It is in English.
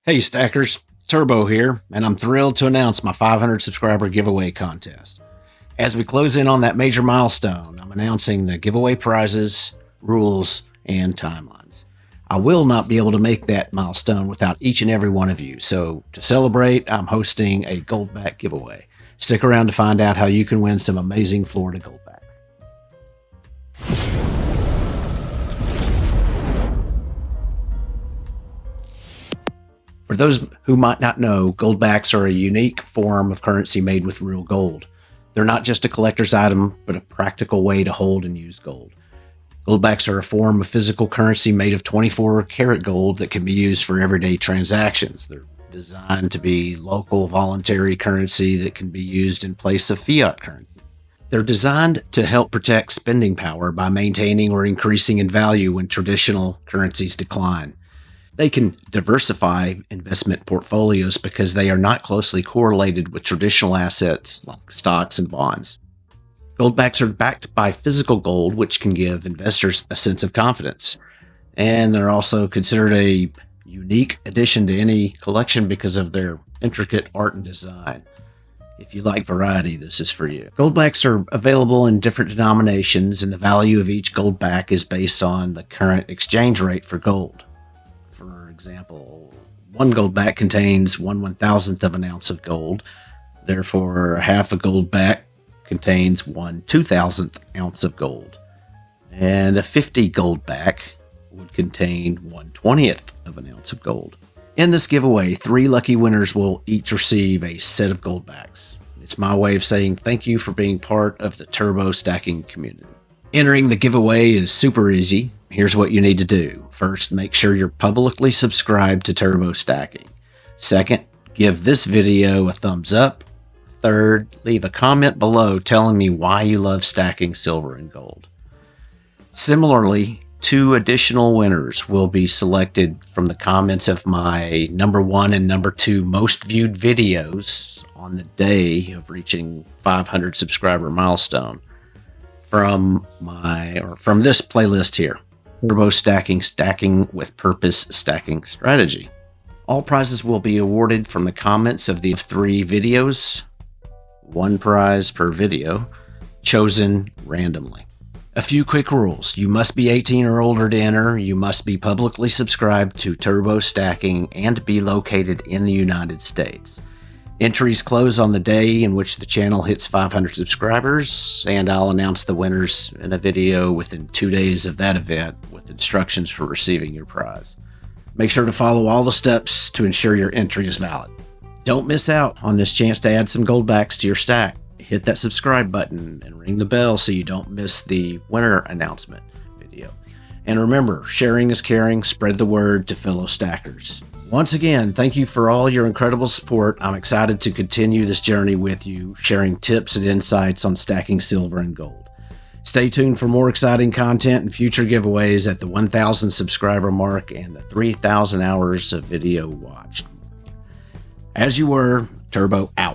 Hey Stackers, Turbo here, and I'm thrilled to announce my 500 subscriber giveaway contest. As we close in on that major milestone, I'm announcing the giveaway prizes, rules, and timelines. I will not be able to make that milestone without each and every one of you, so to celebrate, I'm hosting a Goldback giveaway. Stick around to find out how you can win some amazing Florida Goldback. For those who might not know, goldbacks are a unique form of currency made with real gold. They're not just a collector's item, but a practical way to hold and use gold. Goldbacks are a form of physical currency made of 24-karat gold that can be used for everyday transactions. They're designed to be local, voluntary currency that can be used in place of fiat currency. They're designed to help protect spending power by maintaining or increasing in value when traditional currencies decline. They can diversify investment portfolios because they are not closely correlated with traditional assets like stocks and bonds. Goldbacks are backed by physical gold, which can give investors a sense of confidence. And they're also considered a unique addition to any collection because of their intricate art and design. If you like variety, this is for you. Goldbacks are available in different denominations, and the value of each goldback is based on the current exchange rate for gold. For example, one goldback contains 1/1000th of an ounce of gold. Therefore, half a goldback contains 1/2000th ounce of gold. And a 50 goldback would contain 1/20th of an ounce of gold. In this giveaway, 3 lucky winners will each receive a set of goldbacks. It's my way of saying thank you for being part of the Turbo stacking community. Entering the giveaway is super easy. Here's what you need to do. First, make sure you're publicly subscribed to Turbo Stacking. Second, give this video a thumbs up. Third, leave a comment below telling me why you love stacking silver and gold. Similarly, 2 additional winners will be selected from the comments of my number 1 and number 2 most viewed videos on the day of reaching 500 subscriber milestone from this playlist here. Turbo Stacking with Purpose Stacking Strategy. All prizes will be awarded from the comments of the 3 videos, 1 prize per video, chosen randomly. A few quick rules. You must be 18 or older to enter. You must be publicly subscribed to Turbo Stacking and be located in the United States. Entries close on the day in which the channel hits 500 subscribers, and I'll announce the winners in a video within 2 days of that event with instructions for receiving your prize. Make sure to follow all the steps to ensure your entry is valid. Don't miss out on this chance to add some goldbacks to your stack. Hit that subscribe button and ring the bell so you don't miss the winner announcement video. And remember, sharing is caring. Spread the word to fellow stackers. Once again, thank you for all your incredible support. I'm excited to continue this journey with you, sharing tips and insights on stacking silver and gold. Stay tuned for more exciting content and future giveaways at the 1,000 subscriber mark and the 3,000 hours of video watched. As you were, Turbo out.